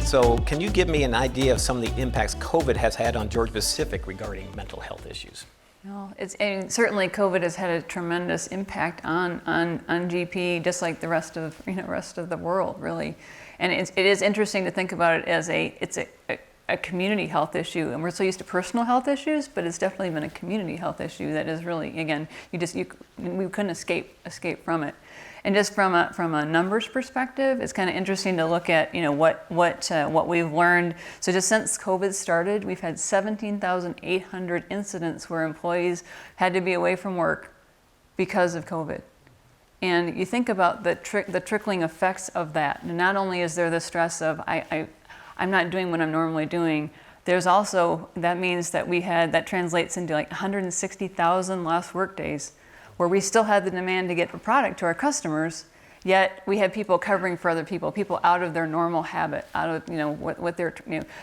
So can you give me an idea of some of the impacts COVID has had on Georgia Pacific regarding mental health issues? No, and certainly COVID has had a tremendous impact on GP, just like the rest of the world, really. And it is interesting to think about it as it's a community health issue, and we're so used to personal health issues, but it's definitely been a community health issue that is really, again, we couldn't escape from it. And just from a numbers perspective, it's kind of interesting to look at what we've learned. So just since COVID started, we've had 17,800 incidents where employees had to be away from work because of COVID. And you think about the trickling effects of that. And not only is there the stress of I'm not doing what I'm normally doing, there's also, that means that translates into like 160,000 lost work days, where we still had the demand to get a product to our customers, yet we had people covering for other people out of their normal habit, out of what their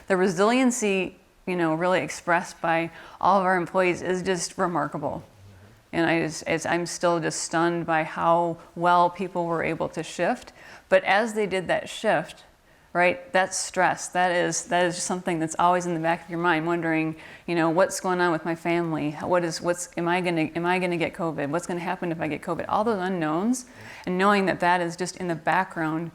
the resiliency really expressed by all of our employees is just remarkable. And I'm still just stunned by how well people were able to shift. But as they did that shift, right, that's stress. That is something that's always in the back of your mind, wondering, what's going on with my family? Am I gonna get COVID? What's gonna happen if I get COVID? All those unknowns, and knowing that is just in the background,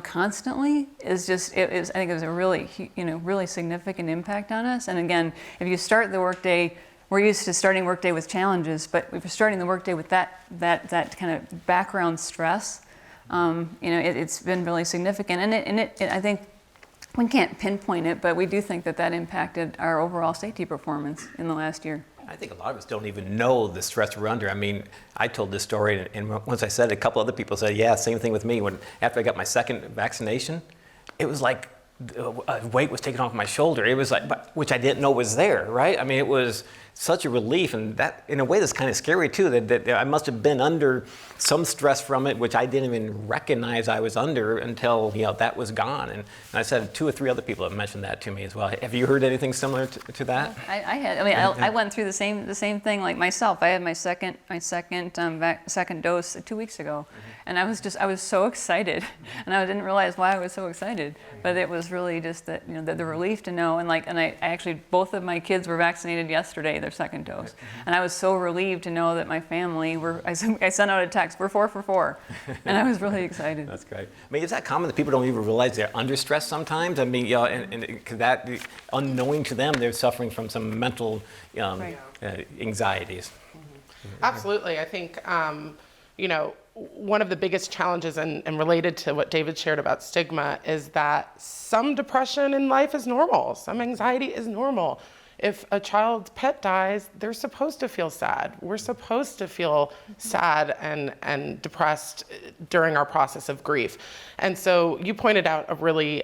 constantly is just, I think it was a really, really significant impact on us. And again, if you start the workday, we're used to starting workday with challenges, but if you're starting the workday with that kind of background stress, it's been really significant, and I think we can't pinpoint it, but we do think that impacted our overall safety performance in the last year. I think a lot of us don't even know the stress we're under. I mean, I told this story, and once I said it, a couple other people said, yeah, same thing with me. After I got my second vaccination, it was like a weight was taken off my shoulder. It was like, which I didn't know was there, right? I mean, it was such a relief, and that, in a way, that's kind of scary too, that I must have been under some stress from it, which I didn't even recognize I was under until, that was gone. And I said 2 or 3 other people have mentioned that to me as well. Have you heard anything similar to that? I had. I mean, I went through the same thing like myself. I had my second dose 2 weeks ago, and I was so excited, and I didn't realize why I was so excited, but it was really just that, the relief to know, and I actually, both of my kids were vaccinated yesterday, their second dose, and I was so relieved to know that my family I sent out a text, we're 4 for 4, and I was really excited. That's great. I mean, is that common that people don't even realize they're under stress sometimes? I mean, and that unknowing to them, they're suffering from some mental anxieties. Absolutely. I think, one of the biggest challenges and related to what David shared about stigma is that some depression in life is normal. Some anxiety is normal. If a child's pet dies, they're supposed to feel sad. We're supposed to feel sad and depressed during our process of grief. And so you pointed out a really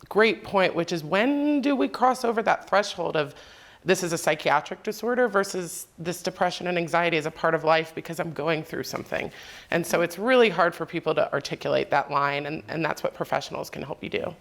great point, which is, when do we cross over that threshold of this is a psychiatric disorder versus this depression and anxiety is a part of life because I'm going through something? And so it's really hard for people to articulate that line, and that's what professionals can help you do.